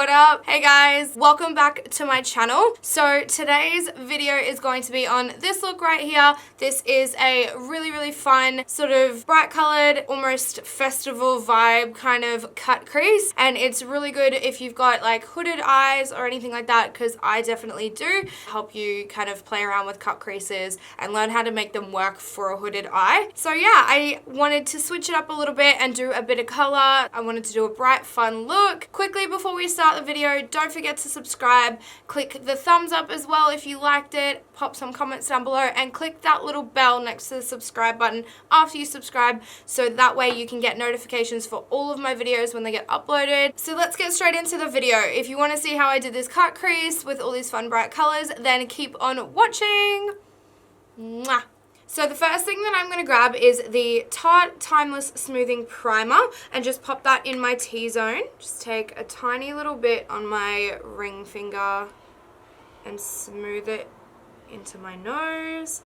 What up? Hey guys, welcome back to my channel. So today's video is going to be on this look right here. This is a really fun, sort of bright colored, almost festival vibe kind of cut crease, and it's really good if you've got like hooded eyes or anything like that, because I definitely do. Help you kind of play around with cut creases and learn how to make them work for a hooded eye. So yeah, I wanted to switch it up a little bit and do a bit of color. I wanted to do a bright, fun look. Quickly before we start the video, don't forget to subscribe. Click the thumbs up as well if you liked it. Pop some comments down below and click that little bell next to the subscribe button after you subscribe, so that way you can get notifications for all of my videos when they get uploaded. So let's get straight into the video. If you want to see how I did this cut crease with all these fun bright colors, then keep on watching. Mwah. So the first thing that I'm going to grab is the Tarte Timeless Smoothing Primer and just pop that in my T-zone. Just take a tiny little bit on my ring finger and smooth it into my nose,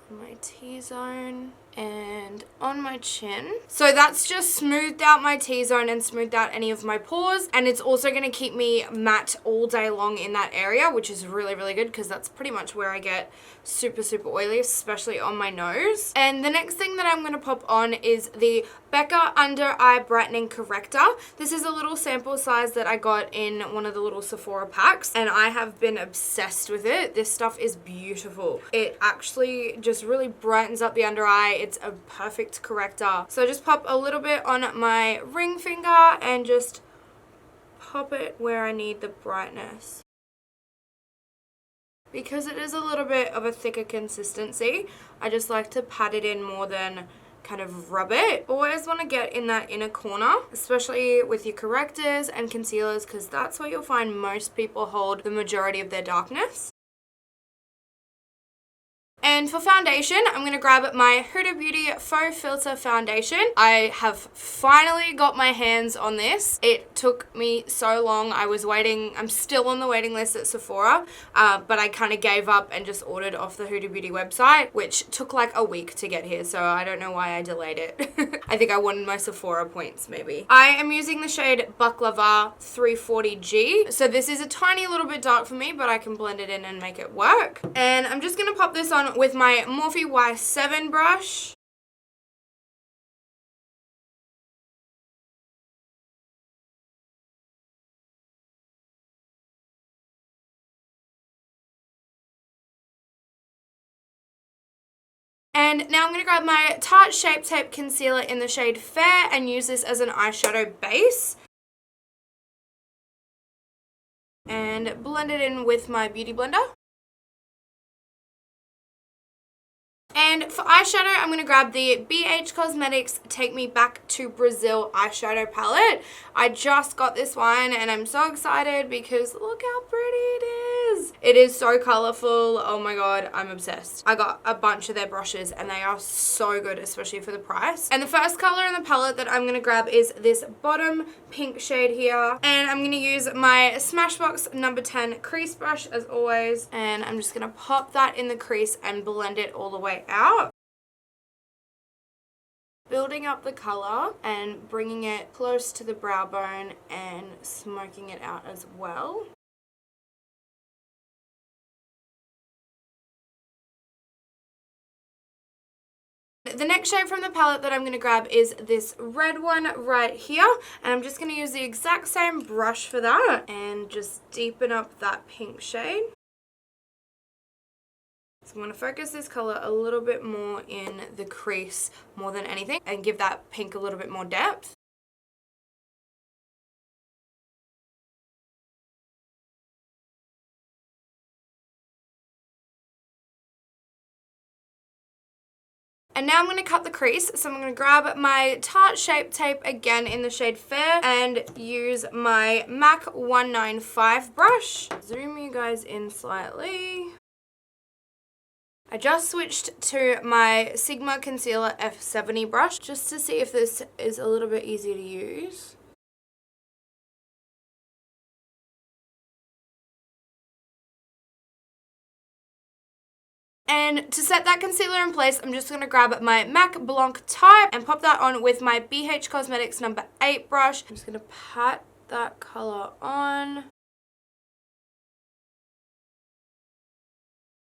my T-zone, and on my chin. So that's just smoothed out my T-zone and smoothed out any of my pores, and it's also going to keep me matte all day long in that area, which is really good because that's pretty much where I get super oily, especially on my nose. And the next thing that I'm going to pop on is the BECCA Under Eye Brightening Corrector. This is a little sample size that I got in one of the little Sephora packs, and I have been obsessed with it. This stuff is beautiful. It actually just really brightens up the under eye. It's a perfect corrector. So just pop a little bit on my ring finger and just pop it where I need the brightness. Because it is a little bit of a thicker consistency, I just like to pat it in more than kind of rub it. Always want to get in that inner corner, especially with your correctors and concealers, because that's where you'll find most people hold the majority of their darkness. And for foundation, I'm going to grab my Huda Beauty Faux Filter Foundation. I have finally got my hands on this. It took me so long. I was waiting. I'm still on the waiting list at Sephora, but I kind of gave up and just ordered off the Huda Beauty website, which took like a week to get here, so I don't know why I delayed it. I think I wanted my Sephora points, maybe. I am using the shade Baklava 340G. So this is a tiny little bit dark for me, but I can blend it in and make it work. And I'm just going to pop this on with my Morphe Y7 brush. And now I'm going to grab my Tarte Shape Tape Concealer in the shade Fair and use this as an eyeshadow base. And blend it in with my Beauty Blender. And for eyeshadow, I'm going to grab the BH Cosmetics Take Me Back to Brazil eyeshadow palette. I just got this one and I'm so excited because look how pretty it is. It is so colorful. Oh my god, I'm obsessed. I got a bunch of their brushes and they are so good, especially for the price. And the first color in the palette that I'm going to grab is this bottom pink shade here. And I'm going to use my Smashbox number 10 crease brush as always. And I'm just going to pop that in the crease and blend it all the way out. Building up the color and bringing it close to the brow bone and smoking it out as well. The next shade from the palette that I'm going to grab is this red one right here, and I'm just going to use the exact same brush for that and just deepen up that pink shade. So I'm going to focus this color a little bit more in the crease more than anything and give that pink a little bit more depth. And now I'm going to cut the crease, so I'm going to grab my Tarte Shape Tape again in the shade Fair and use my MAC 195 brush. Zoom you guys in slightly. I just switched to my Sigma Concealer F70 brush just to see if this is a little bit easier to use. And to set that concealer in place, I'm just going to grab my MAC Blanc Type and pop that on with my BH Cosmetics number 8 brush. I'm just going to pat that color on.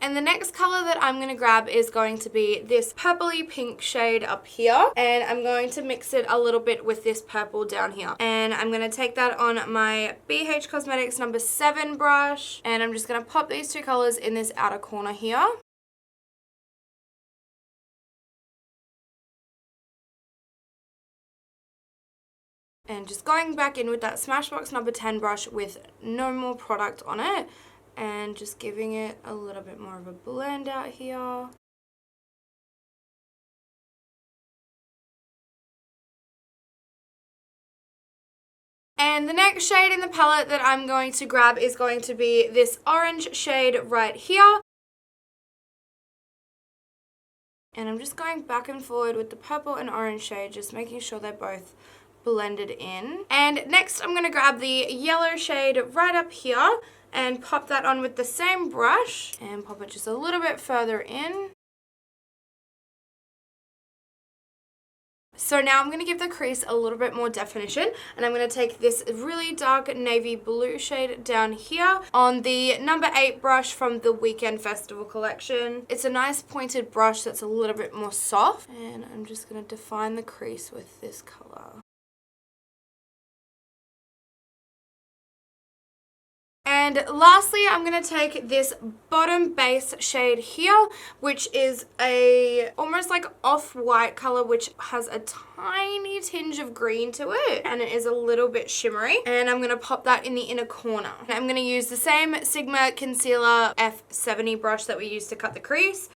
And the next color that I'm going to grab is going to be this purpley pink shade up here. And I'm going to mix it a little bit with this purple down here. And I'm going to take that on my BH Cosmetics number 7 brush. And I'm just going to pop these two colors in this outer corner here. And just going back in with that Smashbox number 10 brush with no more product on it. And just giving it a little bit more of a blend out here. And the next shade in the palette that I'm going to grab is going to be this orange shade right here. And I'm just going back and forward with the purple and orange shade, just making sure they're both blended in. And next I'm going to grab the yellow shade right up here and pop that on with the same brush and pop it just a little bit further in. So now I'm going to give the crease a little bit more definition, and I'm going to take this really dark navy blue shade down here on the number 8 brush from the Weekend Festival collection. It's a nice pointed brush that's a little bit more soft, and I'm just going to define the crease with this color. And lastly, I'm going to take this bottom base shade here, which is a almost like off-white color, which has a tiny tinge of green to it, and it is a little bit shimmery. And I'm going to pop that in the inner corner. And I'm going to use the same Sigma Concealer F70 brush that we used to cut the crease.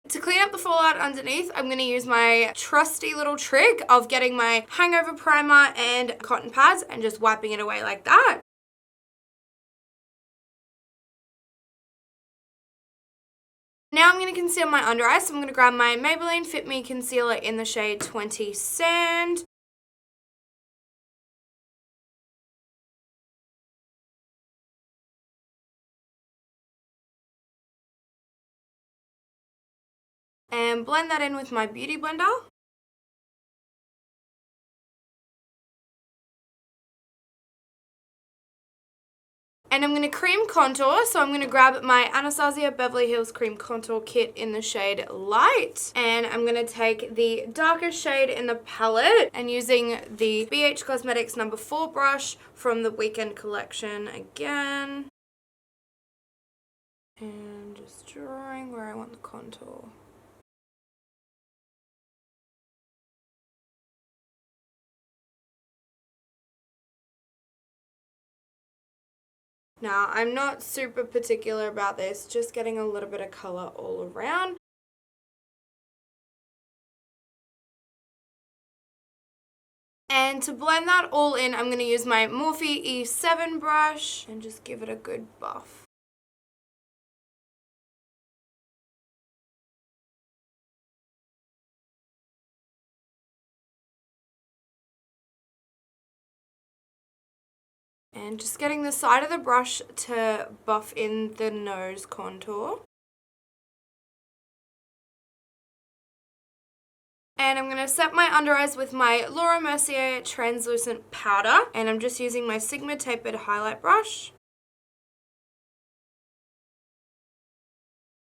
To clean up the fallout underneath, I'm going to use my trusty little trick of getting my hangover primer and cotton pads and just wiping it away like that. Now I'm going to conceal my under eye, so I'm going to grab my Maybelline Fit Me Concealer in the shade 20 Sand. And blend that in with my Beauty Blender. And I'm going to cream contour, so I'm going to grab my Anastasia Beverly Hills Cream Contour Kit in the shade Light. And I'm going to take the darkest shade in the palette and using the BH Cosmetics number 4 brush from the Weekend collection again. And just drawing where I want the contour. Now, I'm not super particular about this, just getting a little bit of color all around. And to blend that all in, I'm going to use my Morphe E7 brush and just give it a good buff. And just getting the side of the brush to buff in the nose contour. And I'm going to set my under eyes with my Laura Mercier translucent powder. And I'm just using my Sigma tapered highlight brush.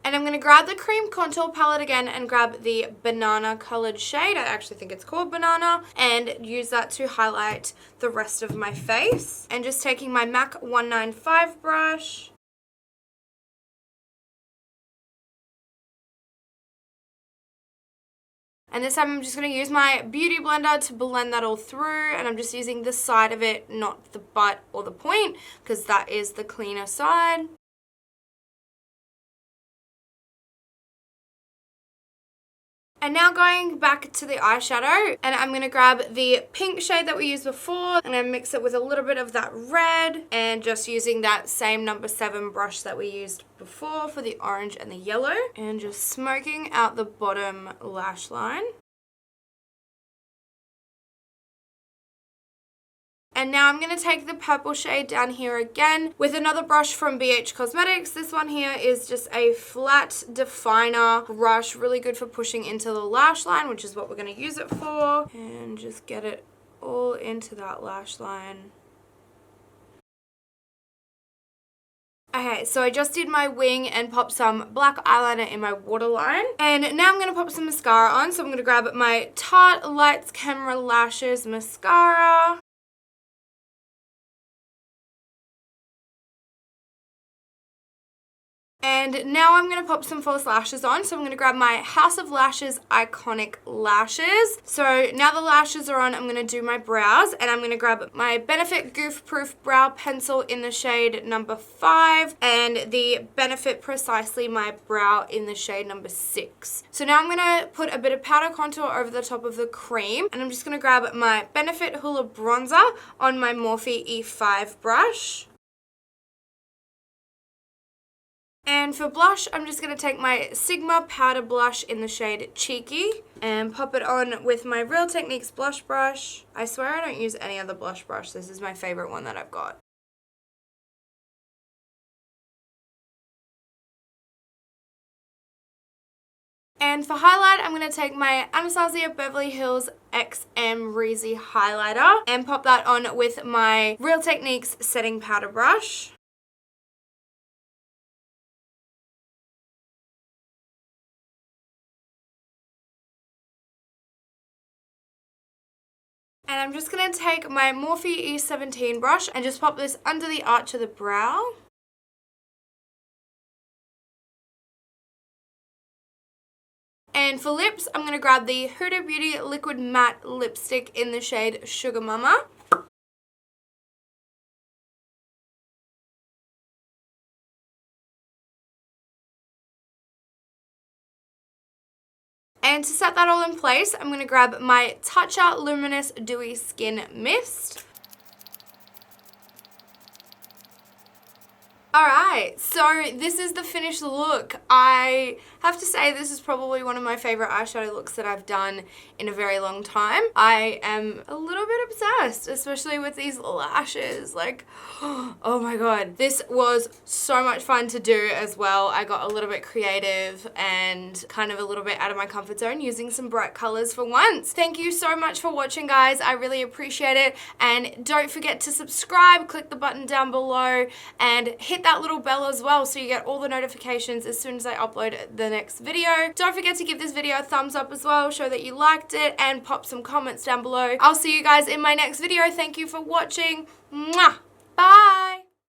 And I'm going to grab the cream contour palette again and grab the banana colored shade. I actually think it's called Banana. And use that to highlight the rest of my face. And just taking my MAC 195 brush. And this time I'm just going to use my Beauty Blender to blend that all through. And I'm just using the side of it, not the butt or the point, because that is the cleaner side. And now going back to the eyeshadow, and I'm going to grab the pink shade that we used before, and then mix it with a little bit of that red, and just using that same number 7 brush that we used before for the orange and the yellow, and just smoking out the bottom lash line. And now I'm going to take the purple shade down here again with another brush from BH Cosmetics. This one here is just a flat definer brush, really good for pushing into the lash line, which is what we're going to use it for. And just get it all into that lash line. Okay, so I just did my wing and popped some black eyeliner in my waterline. And now I'm going to pop some mascara on. So I'm going to grab my Tarte Lights Camera Lashes mascara. And now I'm going to pop some false lashes on. So I'm going to grab my House of Lashes Iconic Lashes. So now the lashes are on, I'm going to do my brows. And I'm going to grab my Benefit Goof Proof Brow Pencil in the shade number 5. And the Benefit Precisely My Brow in the shade number 6. So now I'm going to put a bit of powder contour over the top of the cream. And I'm just going to grab my Benefit Hoola Bronzer on my Morphe E5 brush. And for blush, I'm just going to take my Sigma Powder Blush in the shade Cheeky and pop it on with my Real Techniques blush brush. I swear I don't use any other blush brush. This is my favorite one that I've got. And for highlight, I'm going to take my Anastasia Beverly Hills XM Reezy Highlighter and pop that on with my Real Techniques Setting Powder Brush. And I'm just going to take my Morphe E17 brush and just pop this under the arch of the brow. And for lips, I'm going to grab the Huda Beauty Liquid Matte Lipstick in the shade Sugar Mama. And to set that all in place, I'm going to grab my Tatcha Luminous Dewy Skin Mist. Alright, so this is the finished look. I have to say this is probably one of my favorite eyeshadow looks that I've done in a very long time. I am a little bit obsessed, especially with these lashes. Like, oh my god. This was so much fun to do as well. I got a little bit creative and kind of a little bit out of my comfort zone using some bright colors for once. Thank you so much for watching, guys. I really appreciate it. And don't forget to subscribe, click the button down below, and hit that little bell as well so you get all the notifications as soon as I upload the next video. Don't forget to give this video a thumbs up as well, show that you liked it, and pop some comments down below. I'll see you guys in my next video. Thank you for watching. Mwah! Bye!